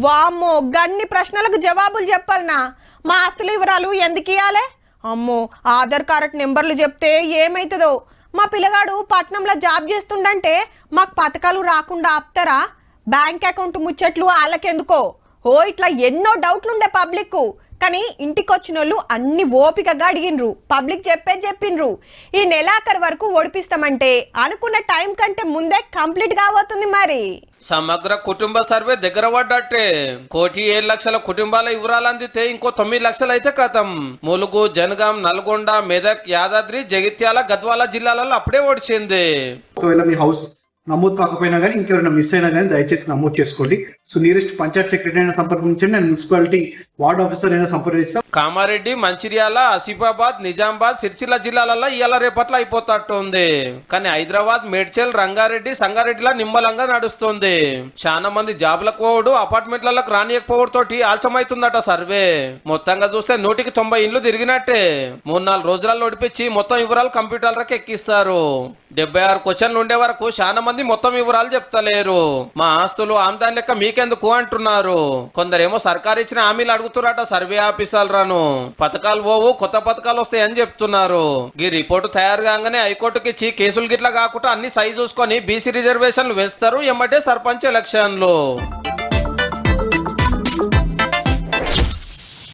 వామ్మో గన్ని ప్రశ్నలకు జవాబులు చెప్పాలనా? మా ఆస్తుల వివరాలు ఎందుకు ఇవ్వాలి? అమ్మో ఆధార్ కార్డ్ నెంబర్లు చెప్తే ఏమైతుందో? మా పిల్లగాడు పట్నంలో జాబ్ చేస్తుండంటే మాకు పథకాలు రాకుండా ఆపుతారా? బ్యాంక్ అకౌంట్ ముచ్చట్లు వాళ్ళకెందుకో? ఓ ఇట్లా ఎన్నో డౌట్లుండే పబ్లిక్. కానీ ఇంటికి వచ్చిన వాళ్ళు అన్ని ఓపికగా అడిగినరు, పబ్లిక్ చెప్పిండ్రు. ఈ నెలాఖరు వరకు ఓడిపిస్తామంటే అనుకున్న టైం కంటే ముందే కంప్లీట్ కాబోతుంది. మరి సమగ్ర కుటుంబ సర్వే దగ్గర పడ్డట్టే. 1,07,00,000 కుటుంబాల వివరాలు అందితే ఇంకో 9 లక్షలు అయితే కథం. ములుగు, జనగాం, నల్గొండ, మెదక్, యాదాద్రి, జగిత్యాల, గద్వాల జిల్లాలలో అప్పుడే ఓడిచింది. ఒకవేళ మీ హౌస్ నమోదు కాకపోయినా కానీ ఇంకెవరైనా మిస్ అయినా కానీ దయచేసి నమోదు చేసుకోండి. సో నియరెస్ట్ పంచాయత్ సెక్రటరీ అయినా సంప్రదించండి, నేను మున్సిపాలిటీ వార్డ్ ఆఫీసర్ అయినా సంప్రదిస్తాం. కామారెడ్డి, మంచిర్యాల, ఆసిఫాబాద్, నిజామాబాద్, సిరిసిల్ల జిల్లాలలో ఇవాళ రేపట్లో అయిపోతట్టు ఉంది. కానీ హైదరాబాద్, మేడ్చల్, రంగారెడ్డి, సంగారెడ్డిలా నిమ్మలంగా నడుస్తుంది. చాలా మంది జాబులకు పోవడు, అపార్ట్మెంట్లకు రానియకపోవడం తోటి ఆలస్యమైతుందట సర్వే. మొత్తంగా చూస్తే 190 ఇండ్లు తిరిగినట్టే. 3-4 రోజులలో ఓడిపించి మొత్తం వివరాలు కంప్యూటర్లకు ఎక్కిస్తారు. 76 క్వశ్చన్లు ఉండే వరకు చాలా మంది మొత్తం వివరాలు చెప్తలేరు. మా ఆస్తులు ఆమ్దాని లెక్క మీకెందుకు అంటున్నారు. కొందరేమో సర్కారు ఇచ్చిన హామీలు అడుగుతున్నారట సర్వే ఆఫీసర్లను. పథకాలు పోవు, కొత్త పథకాలు వస్తాయని చెప్తున్నారు. ఈ రిపోర్టు తయారు కాగానే హైకోర్టుకి ఇచ్చి కేసులు గిట్లా కాకుండా అన్ని సై చూసుకొని బీసీ రిజర్వేషన్లు వేస్తారు. ఎమ్మటే సర్పంచ్ ఎలక్షన్లు.